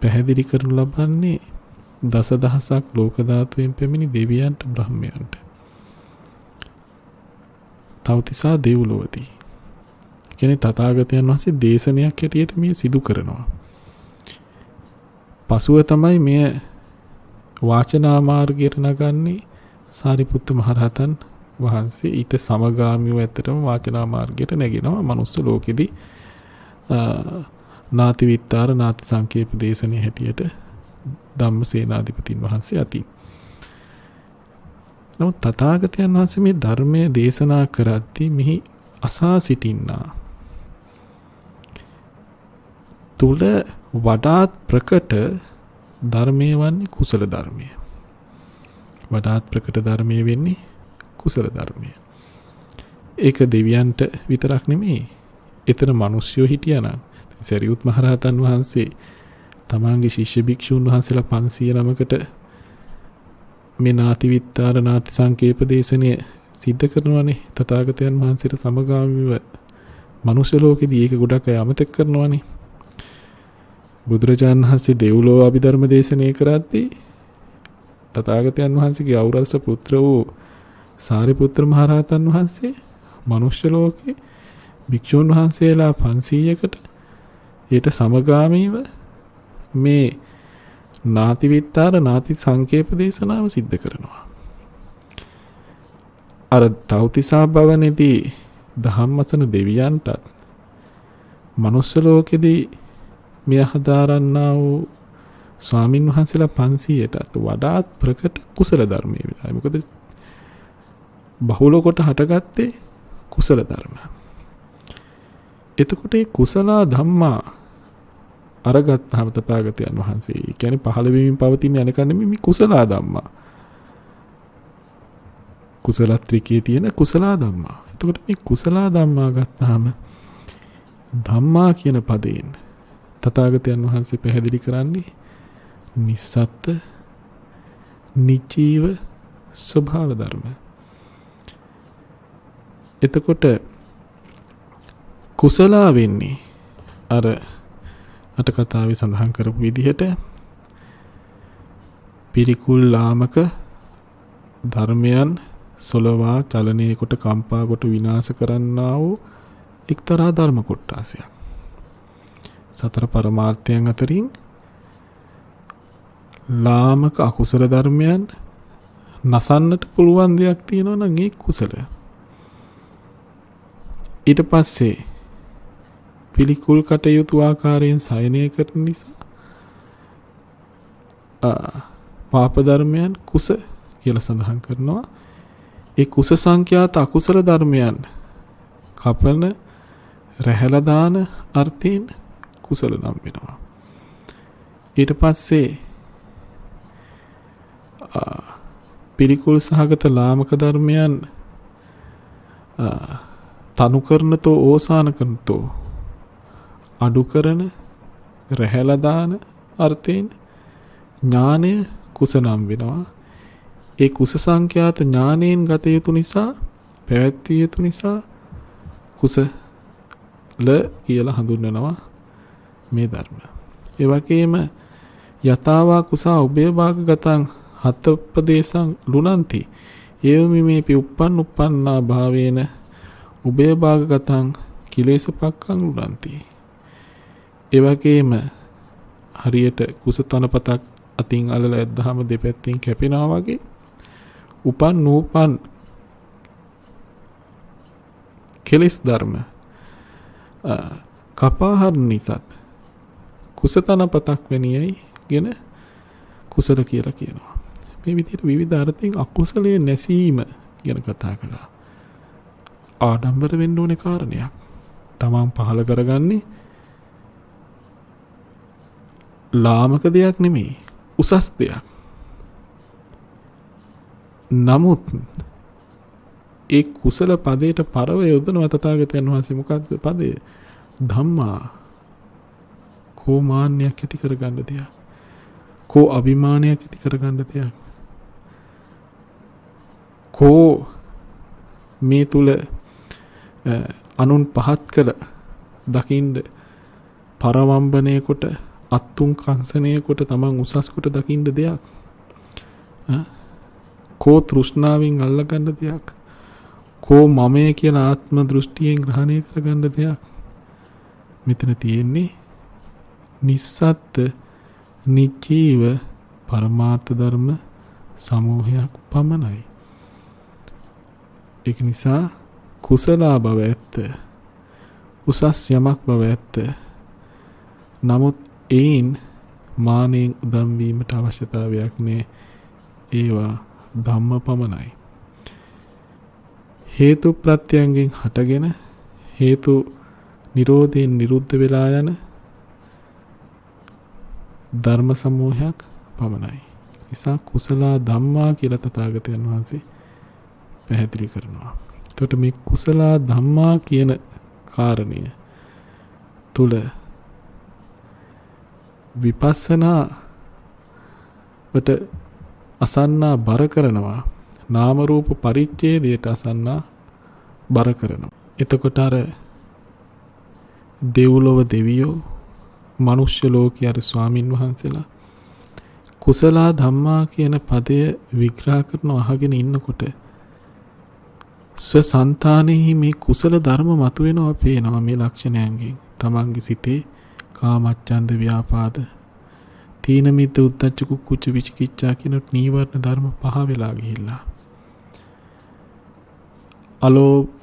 පැහැදිලි කරනු ලබන්නේ දසදහසක් ලෝක ධාතුවෙන් පැමිණි දෙවියන්ට බ්‍රහ්මයන්ට. තවතිසා දෙව්ලොවදී. කියන්නේ තථාගතයන් වහන්සේ දේශනයක් හැටියට මේ සිදු කරනවා. පසුව තමයි මෙය වාචනා මාර්ගයට නගන්නේ සාරිපුත්ත මහරහතන් වහන්සේ. ඊට සමගාමීව ඇත්තටම වාචනා මාර්ගයට නැගෙනවා මනුස්ස ලෝකෙදී නාති විත්තාර නාති සංකේප දේශනේ හැටියට ධම්මසේනාධිපතින් වහන්සේ අතින්. නමුත් තථාගතයන් වහන්සේ මේ ධර්මයේ දේශනා කරද්දී මෙහි අසා සිටින්නා තුල වඩාත් ප්‍රකට ධර්මයේ වන්නේ කුසල ධර්මය. වඩාත් ප්‍රකට ධර්මයේ වෙන්නේ කුසල ධර්මය. ඒක දෙවියන්ට විතරක් නෙමෙයි. එතන මිනිස්සුયો හිටියානම් සරියුත් මහරහතන් වහන්සේ තමන්ගේ ශිෂ්‍ය භික්ෂුන් වහන්සේලා 500 නමකට මේ නාති විත්තාර නාති සංකේප දේශනය සිද්ධ කරනවානේ. තථාගතයන් වහන්සේට සමගාමීව මනුෂ්‍ය ලෝකෙදී ඒක ගොඩක් අය අමතක කරනවානේ. බුදුරජාණන් වහන්සේ දෙව්ලොව අභිධර්ම දේශනය කරද්දී තථාගතයන් වහන්සේගේ ඖරස පුත්‍ර වූ සාරිපුත්‍ර මහරහතන් වහන්සේ මනුෂ්‍ය ලෝකේ භික්ෂුන් වහන්සේලා 500කට ඊට සමගාමීව මේ නාති විත්තාර නාති සංකේප දේශනාව සිද්ධ කරනවා. අර තව්තිසා භවනේදී ධම්මසන දෙවියන්ටත් මනුස්ස ලෝකෙදී මෙය හදාරන්නා වූ ස්වාමින් වහන්සේලා 500ටත් වඩාත් ප්‍රකට කුසල ධර්මයේ විලායි. මොකද බහුල කොට හටගත්තේ කුසල ධර්ම. එතකොට මේ කුසල ධම්මා අරගත්තාම තථාගතයන් වහන්සේ කියන්නේ පහළ වීමෙන් පවතින යනකන් මේ කුසල ධම්මා. කුසල ත්‍රිකයේ තියෙන කුසල ධම්මා. එතකොට මේ කුසල ධම්මා ගත්තාම ධම්මා කියන පදයෙන් තථාගතයන් වහන්සේ පැහැදිලි කරන්නේ නිස්සත්ත නිජීව ස්වභාව ධර්ම. එතකොට කුසලා වෙන්නේ අර අට කතාවේ සඳහන් කරපු විදිහට පිරිකුල් ලාමක ධර්මයන් සොලවා චලනයේ කොට කම්පා කොට විනාශ කරන්නා වූ එක්තරා ධර්ම කොටසක්. සතර පරමාර්ථයන් අතරින් ලාමක අකුසල ධර්මයන් නසන්නට පුළුවන් දෙයක් තියෙනවා නම් ඒ කුසල. ඊට පස්සේ පිළිකුල් කටයුතු ආකාරයෙන් සයනය කරන නිසා පාප ධර්මයන් කුස කියලා සඳහන් කරනවා. ඒ කුස සංඛ්‍යාත අකුසල ධර්මයන් කපන රැහැලා දාන අර්ථයෙන් කුසල නම් වෙනවා. ඊට පස්සේ පිළිකුල් සහගත ලාමක ධර්මයන් තනු කරනතෝ ඕසාන කරනතෝ අඩු කරන රැහැලා දාන අර්ථයෙන් ඥානය කුස නම් වෙනවා. ඒ කුස සංඛ්‍යාත ඥානයෙන් ගත යුතු නිසා පැවැත්විය යුතු නිසා කුසල කියලා හඳුන්වනවා මේ ධර්ම. ඒ වගේම යතාවා කුසා උභය භාග ගතං හතපදේශං ලුණන්ති ඒවමි මේපි uppන්නා භාවේන උභය භාග ගතං කිලේශපක්ඛං ලුණන්ති. ඒ වගේම හරියට කුස තනපතක් අතින් අලලා ඇද්දාම දෙපැත්තෙන් කැපෙනවා වගේ උපන් නූපන් කෙලෙස් ධර්ම කපාහරණ නිසා කුසතනපතක් වෙනියයි ගෙන කුසල කියලා කියනවා. මේ විදිහට විවිධ අර්ථයෙන් අකුසලයේ නැසීම ගැන කතා කළා. ආඩම්බර වෙන්න ඕනේ කාරණයක්. තමන් පහල කරගන්නේ ලාමක දෙයක් නෙමෙයි, උසස් දෙයක්. නමුත් ඒ කුසල පදයට පරව යොදන තථාගතයන් වහන්සේ මොකක්ද පදය? ධම්මා. කෝ මාන්නයක් ඇති කරගන්න දෙයක්. කෝ අභිමානයක් ඇති කරගන්න දෙයක්. කෝ මේ තුල අනුන් පහත් කළ දකින්ද පරවම්බණය කොට අත්තුන් කංසනය කොට තමන් උසස් කොට දකින්න දෙයක්. කෝ තෘෂ්ණාවෙන් අල්ලගන්න දෙයක්. කෝ මමය කියලා ආත්ම දෘෂ්ටියෙන් ග්‍රහණය කරගන්න දෙයක්. මෙතන තියෙන්නේ නිස්සත්ත නිජීව පරමාර්ථ ධර්ම සමූහයක් පමණයි. ඒක නිසා කුසලා බව ඇත්ත. උසස් යමක් බව ඇත්ත. නමුත් ඒන් මානෙන් උදම් වීමට අවශ්‍යතාවයක් නෑ. ඒවා ධම්ම පමණයි. හේතු ප්‍රත්‍යයෙන් හටගෙන හේතු නිරෝධයෙන් නිරුද්ධ වෙලා යන ධර්ම සමූහයක් පමණයි. නිසා කුසල ධම්මා කියලා තථාගතයන් වහන්සේ පැහැදිලි කරනවා. එතකොට මේ කුසල ධම්මා කියන කාරණය තුල විපස්සනා වට අසන්නා බර කරනවා. නාම රූප පරිච්ඡේදයට අසන්නා බර කරනවා. එතකොට අර දෙව්ලොව දෙවියෝ මනුෂ්‍ය ලෝකයේ අර ස්වාමින් වහන්සේලා කුසල ධම්මා කියන පදය විග්‍රහ කරන අහගෙන ඉන්නකොට ස්වසන්තානෙහි මේ කුසල ධර්ම මතුවෙනවා පේනවා මේ ලක්ෂණයන්ගෙන්. තමන්ගේ සිතේ කාමච්ඡන්ද ව්‍යාපාද තීන මිද්ද උද්ධච්ච කුක්කුච්ච විචිකිච්ඡා කියන නීවරණ ධර්ම පහ වෙලා ගිහිල්ලා.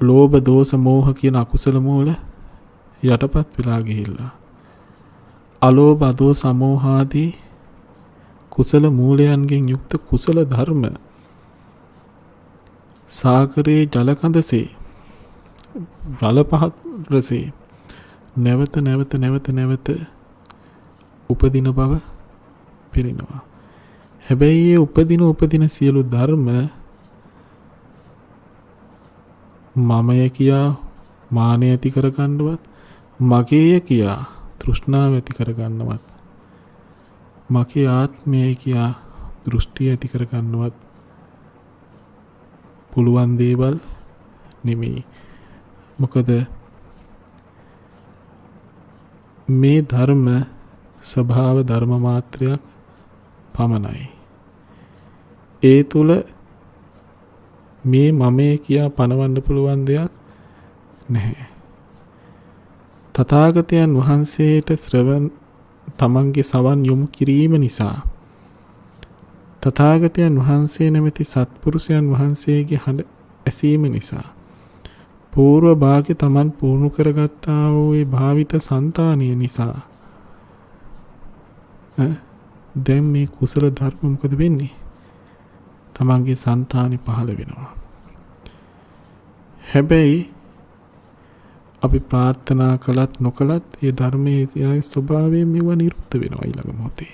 ලෝභ දෝෂ මෝහ කියන අකුසල මූල යටපත් වෙලා ගිහිල්ලා. අලෝභ අදෝස අමෝහාදී කුසල මූලයන්ගෙන් යුක්ත කුසල ධර්ම සාගරේ ජලකඳසේ රළ පහත් රසේ නැවත නැවත නැවත නැවත උපදින බව පෙනෙනවා. හැබැයි ඒ උපදින සියලු ධර්ම මමය කියා මානය ඇති කරගන්නවත්, මගේය කියා තෘෂ්ණාව ඇති කරගන්නවත්, මගේ ආත්මයයි කියා දෘෂ්ටි ඇති කරගන්නවත් පුළුවන් දේවල් නෙමෙයි. මොකද මේ ධර්ම ස්වභාව ධර්ම මාත්‍රයක් පමණයි. ඒ තුල මේ මමයේ කියා පනවන්න පුළුවන් දෙයක් නැහැ. තථාගතයන් වහන්සේට තමන්ගේ සවන් යොමු කිරීම නිසා, තථාගතයන් වහන්සේ නැමැති සත්පුරුෂයන් වහන්සේගේ හඬ ඇසීම නිසා, పూర్ව භාගයේ තමන් පුහුණු කරගත්තා වූ ඒ භාවිත సంతානිය නිසා දැන් මේ කුසල ධර්ම මොකද වෙන්නේ? තමන්ගේ సంతානි පහළ වෙනවා. හැබැයි අපි ප්‍රාර්ථනා කළත් නොකළත් ඒ ධර්මයේ ස්වභාවයෙන් මෙව නිරුද්ධ වෙනවා ඊළඟ මොහොතේ.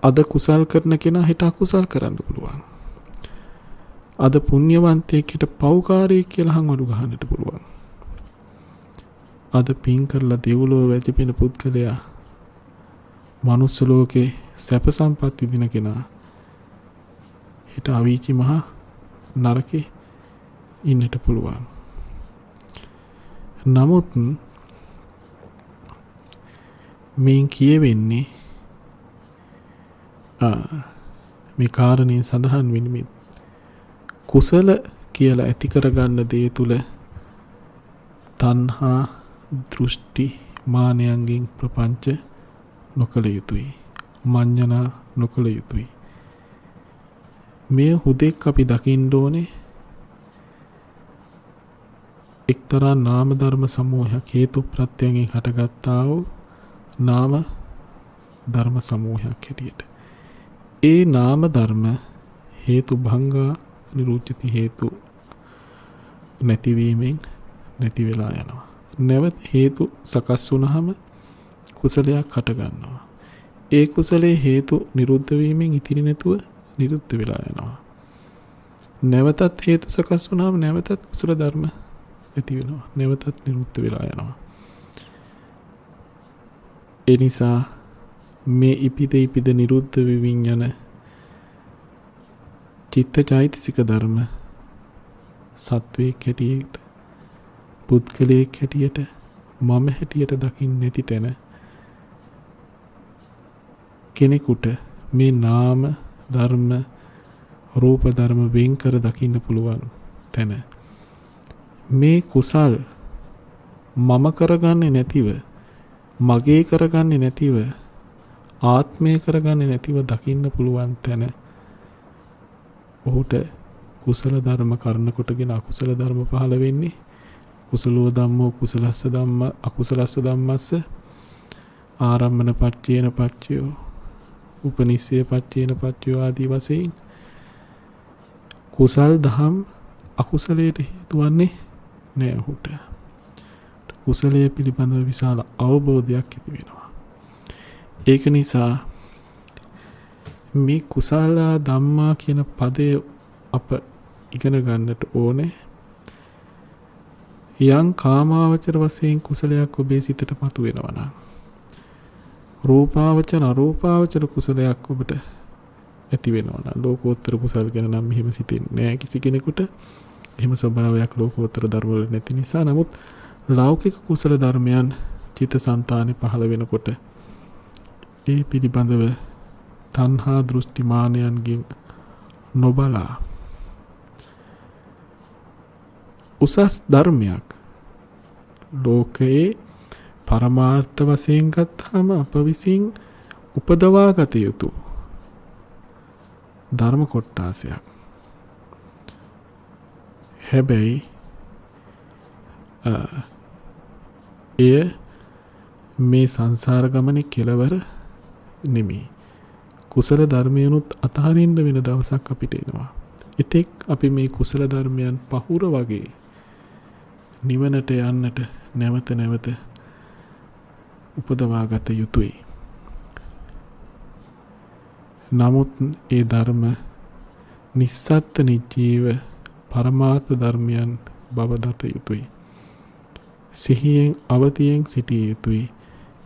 අද කුසල් කරන කෙනා හෙට අකුසල් කරන්න පුළුවන්. අද පුණ්‍යවන්තයෙක් හෙට පව්කාරයෙක් කියලා හංවඩු ගහන්නට පුළුවන්. අද පින් කරලා දෙව්ලොව වැජපෙන පුද්ගලයා මනුස්ස ලෝකේ සැප සම්පත් විඳින කෙනා හෙට අවීචි මහා නරකේ ඉන්නට පුළුවන්. නමුත් මේන් කියවෙන්නේ මේ කාරණේ සඳහන් වෙන්නේ කුසල කියලා ඇති කරගන්න දේ තුල තණ්හා දෘෂ්ටි මානයන්ගෙන් ප්‍රපංච නොකළ යුතුයි. මඤ්ඤණා නොකළ යුතුයි. මේ හුදෙක් අපි දකින්න ඕනේ එක්තරා නාම ධර්ම සමූහයක් හේතු ප්‍රත්‍යයෙන් හටගත්තා වූ නාම ධර්ම සමූහයක් හැටියට. ඒ නාම ධර්ම හේතු භංගා නිරුච්චති හේතු නැතිවීමෙන් නැති වෙලා යනවා. නැවත හේතු සකස් වුණාම කුසලයක් හට ගන්නවා. ඒ කුසලයේ හේතු නිරුද්ධ වීමෙන් ඉතිරි නැතුව නිරුද්ධ වෙලා යනවා. නැවතත් හේතු සකස් වුණාම නැවතත් කුසල ධර්ම ඇති වෙනවා. නැවතත් නිරුද්ධ වෙලා යනවා. ඒ නිසා මේ ඉපිද නිරුද්ධ වෙමින් යන චිත්ත චෛතසික ධර්ම සත්වයේ හැටියට, පුද්ගලයේ හැටියට, මම හැටියට දකින්න නැති තැන කෙනෙකුට මේ නාම ධර්ම රූප ධර්ම වෙන් කර දකින්න පුළුවන් තැන මේ කුසල් මම කරගන්නේ නැතිව, මගේ කරගන්නේ නැතිව, ආත්මය කරගන්නේ නැතිව දකින්න පුළුවන් තැන ඔහුට කුසල ධර්ම කරන කොටගෙන අකුසල ධර්ම පහළ වෙන්නේ. කුසලෝ ධම්මෝ කුසලස්ස ධම්ම අකුසලස්ස ධම්මස්ස ආරම්මන පච්චේන පච්චයෝ උපනිස්සය පච්චේන පච්චයෝ ආදී වශයෙන් කුසල් දහම් අකුසලයට හේතු වන්නේ නෑ ඔහුට. කුසලයේ පිළිබඳව විශාල අවබෝධයක් ඇති වෙනවා. ඒක නිසා මේ කුසල ධම්මා කියන පදය අප ඉගෙන ගන්නට ඕනේ. යම් කාමාවචර වශයෙන් කුසලයක් ඔබේ සිතට මතුවෙනවා නම්, රූපාවචර අරූපාවචර කුසලයක් ඔබට ඇති වෙනවා නම්, ලෝකෝත්තර කුසල ගැන නම් මෙහෙම සිතෙන්නේ නැහැ කිසි කෙනෙකුට. එහෙම ස්වභාවයක් ලෝකෝත්තර ධර්ම වල නැති නිසා. නමුත් ලෞකික කුසල ධර්මයන් චිත්තසංතානෙ පහළ වෙනකොට ඒ පිළිබඳව තණ්හා දෘෂ්ටි මානයන්ගෙන් නොබලා උසස් ධර්මයක්. ලෝකයේ පරමාර්ථ වශයෙන් ගත්තාම අප විසින් උපදවා ගත යුතු ධර්ම කොටාසයක්. හැබැයි එය මේ සංසාර ගමනේ කෙලවර නෙමෙයි. කුසල ධර්මයනුත් අතහරින්න වෙන දවසක් අපිට එනවා. එතෙක් අපි මේ කුසල ධර්මයන් පහුර වගේ නිවනට යන්නට නැවත නැවත උපදවා ගත යුතුයි. නමුත් ඒ ධර්ම නිස්සත්ත්‍ය නිජීව පරමාර්ථ ධර්මයන් බව දත යුතුයි. සිහියෙන් අවතියෙන් සිටිය යුතුයි.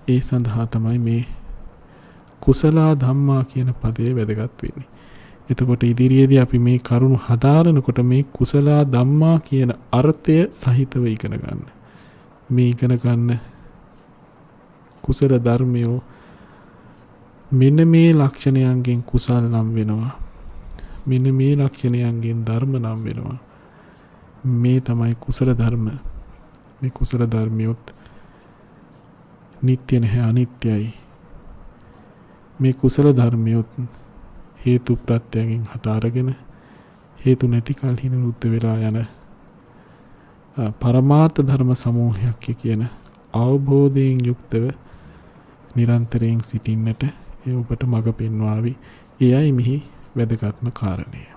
ඒ සඳහා තමයි මේ කුසල ධම්මා කියන පදේ වැදගත් වෙන්නේ. එතකොට ඉදිරියේදී අපි මේ කරුණු හදාරනකොට මේ කුසල ධම්මා කියන අර්ථය සහිතව ඉගෙන ගන්න. මේ ඉගෙන ගන්න කුසල ධර්මයෝ මෙන්න මේ ලක්ෂණයන්ගෙන් කුසල නම් වෙනවා. මෙන්න මේ ලක්ෂණයන්ගෙන් ධර්ම නම් වෙනවා. මේ තමයි කුසල ධර්ම. මේ කුසල ධර්මියොත් නිට්ටය නැහැ, අනිත්‍යයි. මේ කුසල ධර්මියොත් හේතු ප්‍රත්‍යයෙන් හට අරගෙන හේතු නැති කල්හි නිරුද්ධ වෙලා යන පරමාර්ථ ධර්ම සමූහයක් කියන අවබෝධයෙන් යුක්තව නිරන්තරයෙන් සිටින්නට ඒ ඔබට මඟ පෙන්වාවි. එයයි මෙහි වැදගත්ම කාරණය.